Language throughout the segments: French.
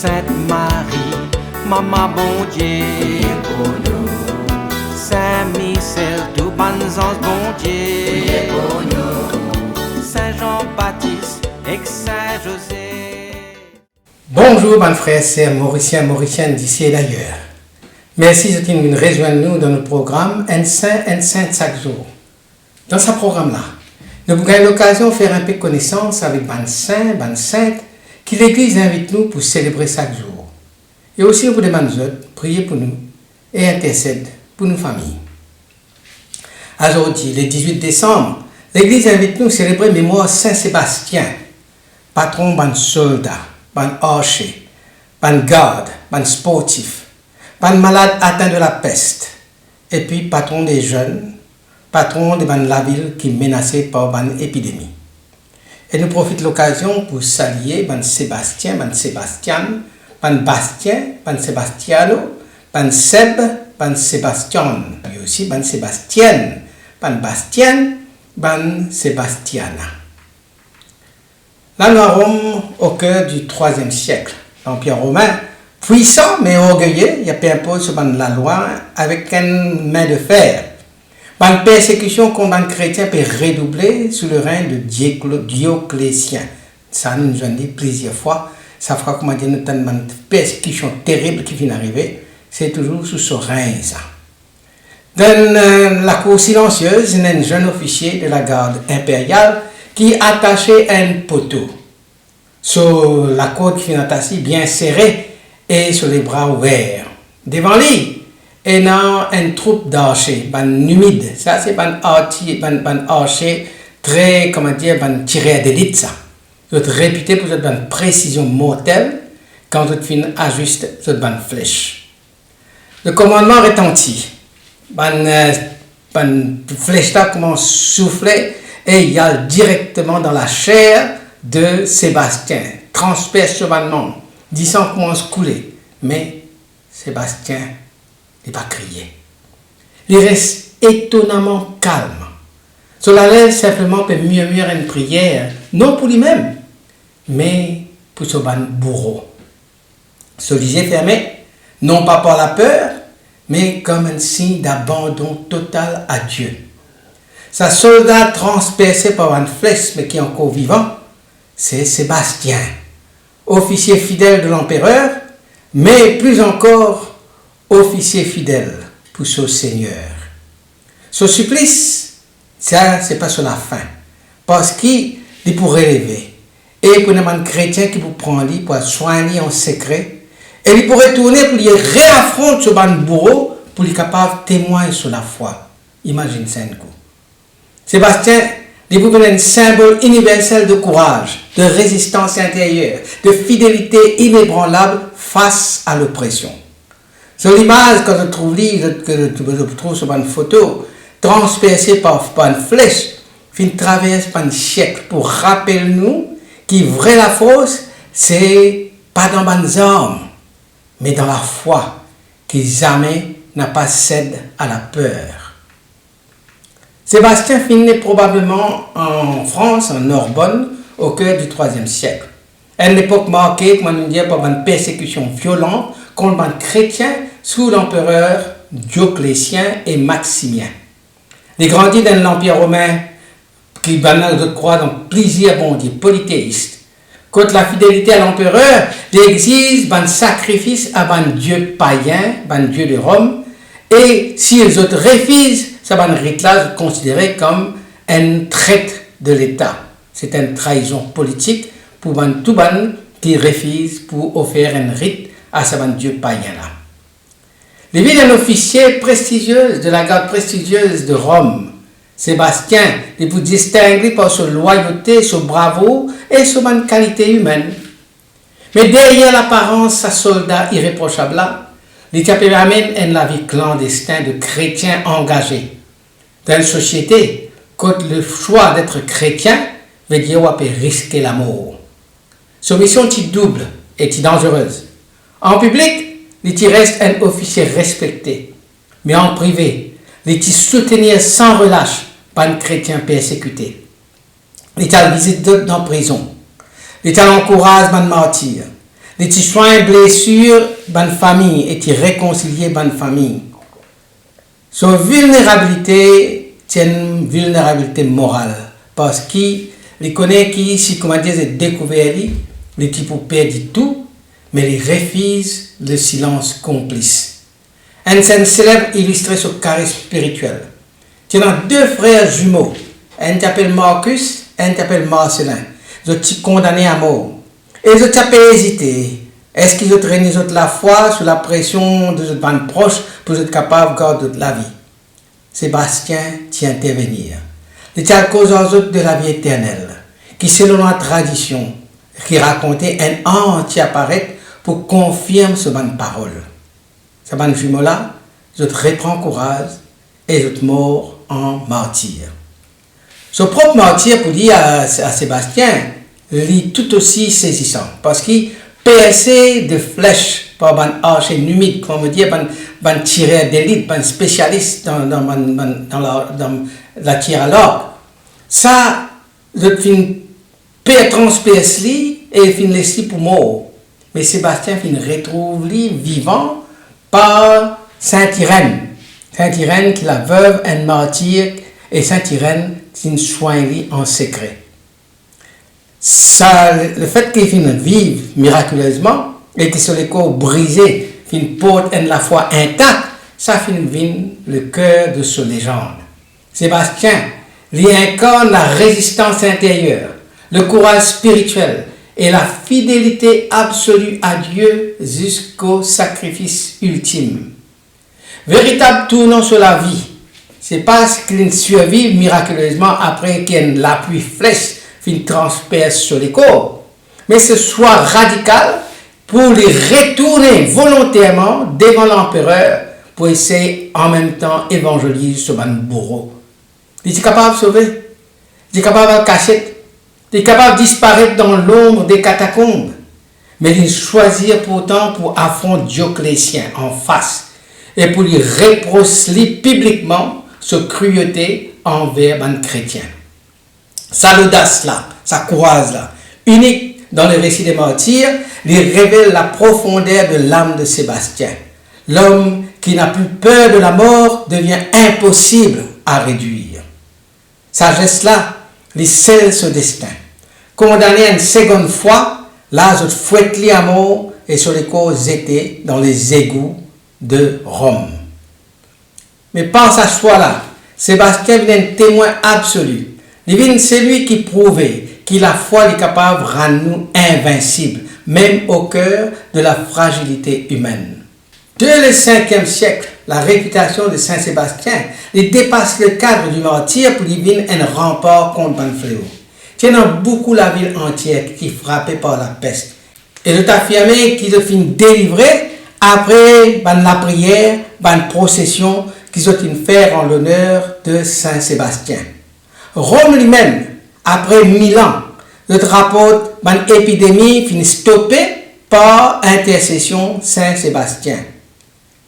Sainte Marie, Maman bon Dieu, pour nous. Saint Michel, tout bon ange bon Dieu, pour nous. Saint Jean-Baptiste et Saint José. Bonjour, mes frères et sœurs mauriciennes d'ici et d'ailleurs. Merci de nous rejoindre nous dans notre programme Un Saint chaque jour. Dans ce programme-là, nous avons l'occasion de faire un peu de connaissance avec les saints, les saintes, qui l'Église invite nous pour célébrer chaque jour. Et aussi pour demander aux autres, prier pour nous et intercéder pour nos familles. Aujourd'hui, le 18 décembre, l'Église invite nous à célébrer la mémoire de Saint Sébastien, patron des soldats, des archers, des gardes, des sportifs, des malades atteints de la peste, et puis patron des jeunes, patron de la ville qui est menacée par une épidémie. Et nous profitons de l'occasion pour saluer Sébastien, Sébastiane, Bastien, Sébastiano, Seb, Sébastien, et aussi Sébastienne, Bastienne, Sébastiana. Là, nous sommes au cœur du IIIe siècle. L'Empire romain, puissant mais orgueilleux, il a imposé la loi avec une main de fer. La persécution contre les chrétiens peut redoubler sous le règne de Dioclétien. Ça nous a dit plusieurs fois. Ça fera comment dire une persécution terrible qui vient d'arriver. C'est toujours sous ce règne. Dans la cour silencieuse, il y a un jeune officier de la garde impériale qui est attaché à un poteau. Sur la corde qui est attachée bien serrée et sur les bras ouverts. Devant lui, et dans une troupe d'archers, humides. Ça, c'est un archer très, comment dire, tiré d'élite, ça. Ils sont réputés pour une précision mortelle quand ils ajustent cette flèche. Le commandement retentit. Une flèche là commence à souffler et il y a directement dans la chair de Sébastien. Transperce chevalement. Du sang commence à couler. Mais Sébastien n'est pas crié. Il reste étonnamment calme. Sur la lèvre, simplement, peut murmurer une prière, non pour lui-même, mais pour son bourreau. Ce lisait fermé, non pas par la peur, mais comme un signe d'abandon total à Dieu. Sa soldat transpercé par une flèche, mais qui est encore vivant, c'est Sébastien, officier fidèle de l'empereur, mais plus encore, officier fidèle pour son Seigneur. Ce supplice, ça, c'est pas sur la fin. Parce qu'il pourrait relever. Et pour les chrétiens qui vous prennent lui pour soigner en secret, et il pourrait tourner pour lui réaffronter ce ban bourreau pour lui capable de témoigner sur la foi. Imagine ça un coup. Sébastien, il vous donne un symbole universel de courage, de résistance intérieure, de fidélité inébranlable face à l'oppression. Sur l'image que je trouve sur une photo, transpercée par une flèche, qui traverse par un siècle pour rappeler nous que vrai la force, c'est pas dans les armes, mais dans la foi, qui jamais n'a pas cède à la peur. Sébastien finit probablement en France, en Narbonne, au cœur du IIIe siècle. À une époque marquée, par une persécution violente contre les chrétiens sous l'empereur Dioclétien et Maximien. Il grandit dans l'Empire romain qui croit dans plusieurs bondiers polythéistes. Contre la fidélité à l'empereur, il exige un sacrifice à un dieu païen, un dieu de Rome, et si les autres refusent, ça va un rite-là considéré comme un traite de l'État. C'est une trahison politique pour tout le monde qui refuse pour offrir un rite à ce dieu païen-là. Les villes d'un officier prestigieux de la garde prestigieuse de Rome, Sébastien, il vous distingue par sa loyauté, sa bravoure et sa bonne qualité humaine. Mais derrière l'apparence, sa soldat irréprochable là, il amène la vie clandestine de chrétiens engagés. Dans une société, quand le choix d'être chrétien veut dire qu'on peut risquer la mort. Sa mission est double et dangereuse. En public, il reste un officier respecté, mais en privé, il soutenir sans relâche par un chrétien persécuté. Il visite d'autres dans la prison. Il encourage les martyrs. Les petits soins blessures, bonne famille, et tu réconcilier bonne famille. Son vulnérabilité, c'est une vulnérabilité morale. Parce qu'il connaît qui, si comment dire, c'est découvert, les types perdent tout, mais ils refusent le silence complice. Un scène célèbre illustré ce charisme spirituel. Tu as deux frères jumeaux. Un t'appelle Marcus, un t'appelle Marcelin. Ils ont été condamnés à mort. Et ils ont hésité. Est-ce qu'ils ont traîné la foi sous la pression de leurs bandes proches pour être capables de garder la vie? Sébastien tient à intervenir. Il a cause aux autres de la vie éternelle, qui selon la tradition, qui racontait un ange qui apparaît pour confirmer ce bonne parole. Ce bonne jumeau-là, ils reprend courage et ils mort en martyr. Son propre martyr, pour dire à Sébastien, est tout aussi saisissant, parce qu'il percé de flèches par un archer numide, comme on dit, un tireur d'élite, un spécialiste dans la tir à l'arc. Ça, je fin père transperce lui et il fin laisser pour mort. Mais Sébastien fin retrouve lui vivant par Sainte-Irène. Sainte-Irène qui est la veuve, un martyr, et Sainte-Irène qui soigne lui en secret. Ça, le fait qu'il finisse vivre miraculeusement et que sur les corps brisés, qu'il porte la foi intacte, ça finit le cœur de ce légende. Sébastien, il incarne la résistance intérieure, le courage spirituel et la fidélité absolue à Dieu jusqu'au sacrifice ultime. Véritable tournant sur la vie, c'est parce qu'il survit miraculeusement après qu'il l'appui flèche fin transperce sur les corps, mais ce soit radical pour les retourner volontairement devant l'empereur pour essayer en même temps évangéliser ce bourreau. Il est capable de sauver, il est capable de cacher, il est capable de disparaître dans l'ombre des catacombes, mais il choisit pourtant pour affronter Dioclétien en face et pour lui reprocher publiquement sa cruauté envers les chrétiens. Sa audace là, sa courage là, unique dans le récit des martyrs, lui révèle la profondeur de l'âme de Sébastien. L'homme qui n'a plus peur de la mort devient impossible à réduire. Sa geste là, lui scelle ce destin. Condamné une seconde fois, l'âge fouette lui à mort et sur les causes étaient dans les égouts de Rome. Mais par sa choix là, Sébastien devient un témoin absolu. C'est lui qui prouvait que la foi est capable de rendre nous invincibles, même au cœur de la fragilité humaine. Dès le 5e siècle, la réputation de Saint Sébastien dépasse le cadre du martyr pour devenir un rempart contre le fléau. Il y a beaucoup la ville entière qui est frappée par la peste. Et je t'affirme qu'ils ont fini délivré après la prière, la procession qu'ils ont fait en l'honneur de Saint Sébastien. Rome lui-même, après 1000 ans, le rapport d'une épidémie finit stoppée par intercession Saint Sébastien.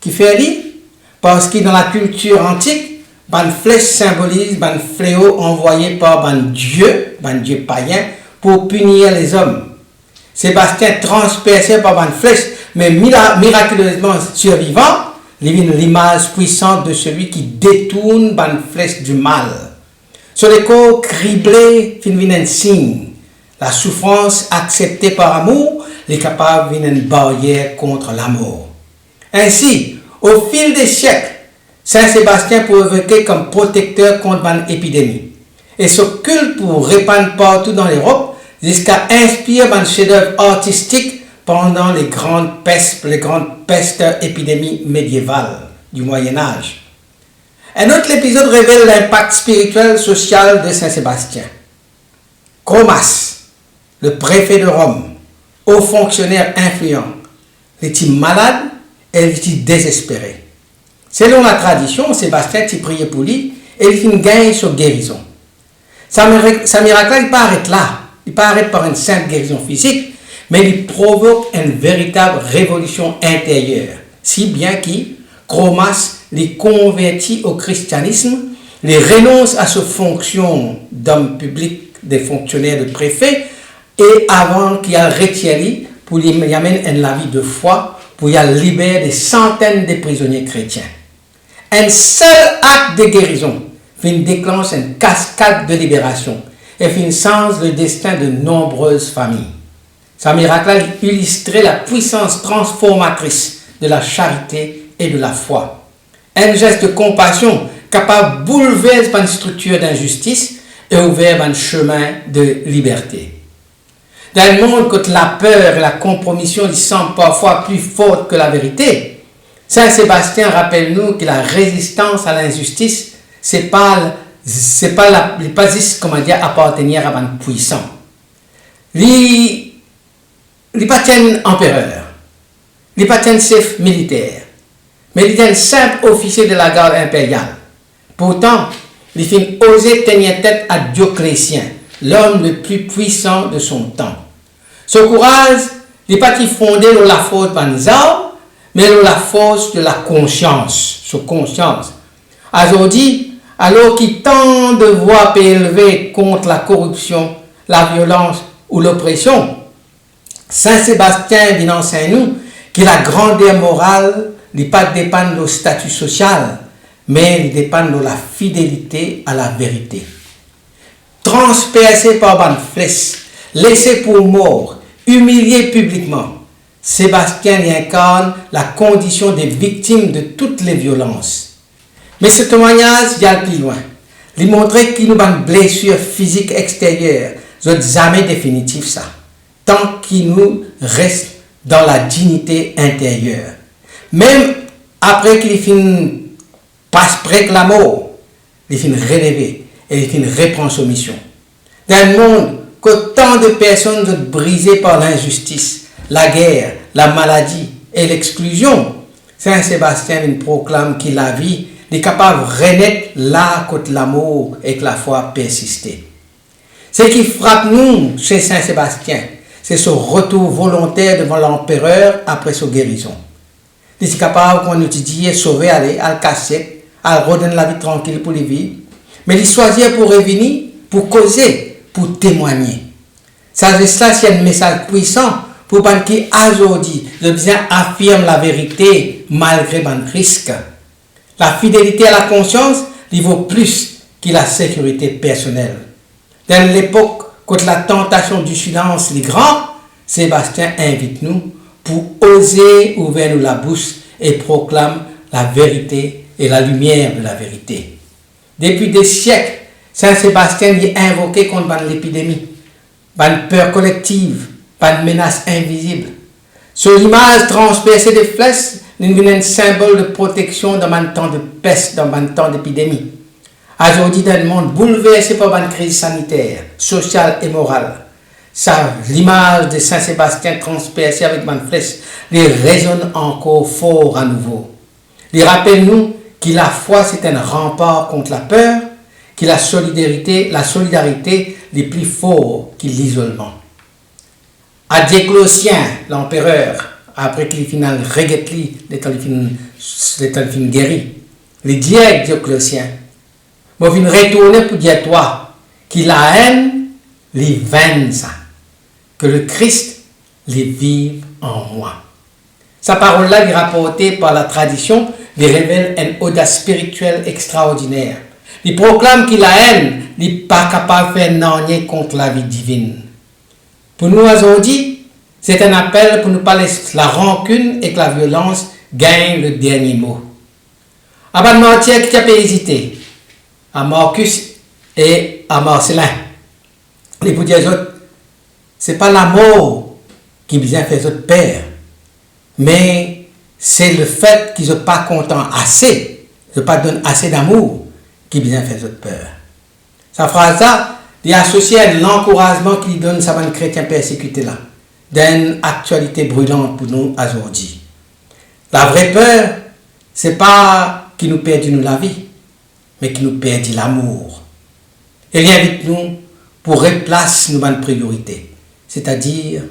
Qui fait lui? Parce que dans la culture antique, une flèche symbolise un fléau envoyé par un dieu païen pour punir les hommes. Sébastien transpercé par une flèche, mais miraculeusement survivant, l'image puissante de celui qui détourne une flèche du mal. Sur les corps criblés, finit un signe. La souffrance acceptée par amour est capable d'une barrière contre la mort. Ainsi, au fil des siècles, Saint Sébastien peut évoquer comme protecteur contre une épidémie. Et ce culte pour répandre partout dans l'Europe jusqu'à inspirer un chef-d'œuvre artistique pendant les grandes pestes épidémies médiévales du Moyen-Âge. Un autre épisode révèle l'impact spirituel social de Saint Sébastien. Chromas, le préfet de Rome, haut fonctionnaire influent, était malade et était désespéré. Selon la tradition, Sébastien a prié pour lui et il gagne sa guérison. Sa miracle, il ne s'arrête là. Il ne s'arrête par une simple guérison physique, mais il provoque une véritable révolution intérieure. Si bien qu'il, Chromas, les convertit au christianisme, les renonce à ses fonctions d'homme public, des fonctionnaires de préfet, et avant qu'il retire pour y amener la vie de foi, pour y libérer des centaines de prisonniers chrétiens. Un seul acte de guérison déclenche une cascade de libération et change le destin de nombreuses familles. Ce miracle illustrait la puissance transformatrice de la charité et de la foi. Un geste de compassion capable de bouleverser une structure d'injustice et ouvrir un chemin de liberté. Dans le monde où la peur et la compromission semblent parfois plus fortes que la vérité, Saint Sébastien rappelle-nous que la résistance à l'injustice, c'est pas juste, appartenir à un puissant. Il n'est pas un empereur, il n'est pas un chef militaire, mais il est un simple officier de la garde impériale. Pourtant, il fait oser tenir tête à Dioclétien, l'homme le plus puissant de son temps. Ce courage n'est pas fondé sur la force des armes, mais sur la force de la conscience. Aujourd'hui, alors qu'il tente de voix élevées contre la corruption, la violence ou l'oppression, Saint Sébastien vient enseigner nous que la grandeur morale n'est pas dépend du statut social, mais il dépend de la fidélité à la vérité. Transpercé par une flèche, laissé pour mort, humilié publiquement, Sébastien y incarne la condition des victimes de toutes les violences. Mais ce témoignage y a plus loin. Il montre qu'il nous a une blessure physique extérieure, n'est jamais définitif ça, tant qu'il nous reste dans la dignité intérieure. Même après qu'il passe près de la mort, il finit relevé et il finit reprendre sa mission. Dans un monde que tant de personnes sont brisées par l'injustice, la guerre, la maladie et l'exclusion, Saint Sébastien proclame que la vie est capable de renaître là contre l'amour et que la foi persister. Ce qui frappe nous chez Saint Sébastien, c'est son retour volontaire devant l'empereur après sa guérison. Il est capable qu'on étudie, sauver, aller, à le casser, à redonner la vie tranquille pour les vivre, mais il choisit pour revenir, pour causer, pour témoigner. Ça, c'est un message puissant pour qui aujourd'hui, le bien affirme la vérité malgré un risque. La fidélité à la conscience, il vaut plus que la sécurité personnelle. Dans l'époque, quand la tentation du silence est grande, Sébastien invite nous pour oser ouvrir la bouche et proclame la vérité et la lumière de la vérité. Depuis des siècles, Saint Sébastien est invoqué contre l'épidémie, une peur collective, une menace invisible. Sur l'image transpercée des flèches, il devient un symbole de protection dans un temps de peste, dans un temps d'épidémie. Aujourd'hui, dans le monde bouleversé par une crise sanitaire, sociale et morale, l'image de Saint Sébastien transpercée avec une flèche, résonne encore fort à nouveau. Il rappelle-nous que la foi, c'est un rempart contre la peur, que la solidarité est plus forte que l'isolement. À Dioclétien, l'empereur, après qu'il finit regretté, l'état fin guéri, il dit à Dioclétien, je vais retourner pour dire toi, que la haine, les vaine ça, que le Christ les vive en moi. Sa parole-là est rapportée par la tradition, il révèle une audace spirituelle extraordinaire. Il proclame que la haine n'est pas capable de faire nanier contre la vie divine. Pour nous aujourd'hui, c'est un appel pour ne pas laisser la rancune et que la violence gagnent le dernier mot. Avant de mentir, qui a pas hésité? À Marcus et à Marcelin. Et pour dire aux autres, c'est pas la mort qui vient faire autres peur, mais c'est le fait qu'ils ne sont pas contents assez, ils ne pas donné assez d'amour qui vient faire autres peur. Sa phrase-là est associée à l'encouragement qu'il donne à un chrétien persécuté là, d'une actualité brûlante pour nous aujourd'hui. La vraie peur, c'est pas qui nous perdit la vie, mais qui nous perdit l'amour. Et il invite nous pour replacer nos priorités, c'est-à-dire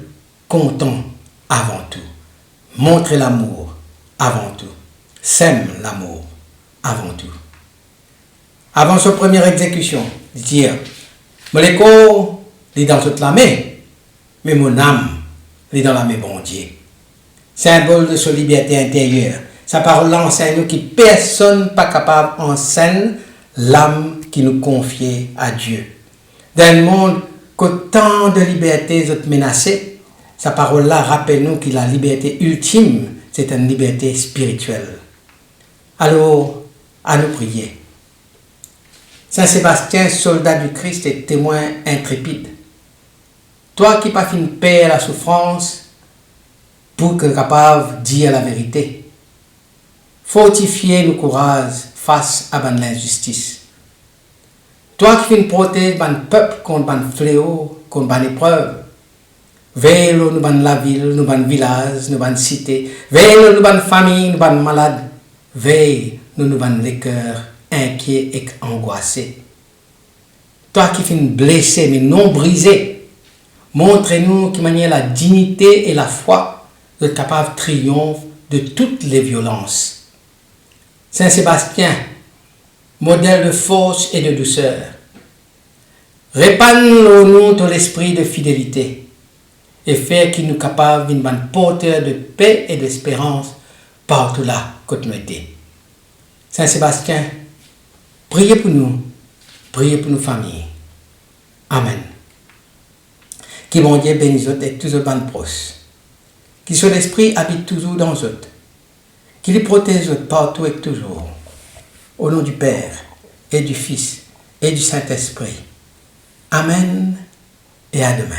comptons avant tout, montrer l'amour avant tout, sème l'amour avant tout. Avant sa première exécution, dire, mon corps est dans toute la main, mais mon âme est dans la main bon Dieu. Symbole de sa liberté intérieure. Sa parole enseigne nous que personne n'est pas capable d'enseigner l'âme qui nous confie à Dieu. Dans un monde qu'autant de libertés sont menacées, sa parole là rappelle nous que la liberté ultime, c'est une liberté spirituelle. Alors, à nous prier. Saint Sébastien, soldat du Christ et témoin intrépide. Toi qui pas fait paix à la souffrance pour que capable de dire la vérité. Fortifiez nos courage face à l'injustice. Toi qui fais protéger le peuple contre le fléau, contre l'épreuve. Veille nous dans la ville, nous dans le village, nous dans la cité. Veille nous dans la famille, nous dans les malades. Veille nous dans les cœurs inquiets et angoissés. Toi qui fais blessé mais non brisé, montre-nous qui manière la dignité et la foi de capable triomphe de toutes les violences. Saint Sébastien, modèle de force et de douceur, répand-nous ton esprit de fidélité et faire qu'il nous capable d'une bonne porteur de paix et d'espérance partout là que nous sommes. Saint Sébastien, priez pour nous, priez pour nos familles. Amen. Que mon Dieu bénisse et tous les bonnes proches. Que son esprit habite toujours dans eux. Qu'il les protège partout et toujours. Au nom du Père et du Fils et du Saint-Esprit. Amen et à demain.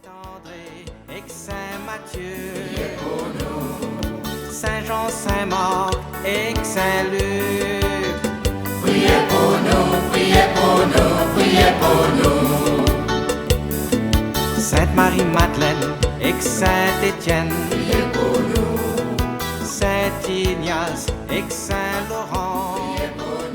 Saint-André et Saint-Matthieu, priez pour nous. Saint-Jean, Saint-Marc et Saint-Luc, Priez pour nous, priez pour nous, priez pour nous. Sainte-Marie-Madeleine et Saint-Étienne, Priez pour nous, Saint-Ignace et Saint-Laurent, priez pour nous.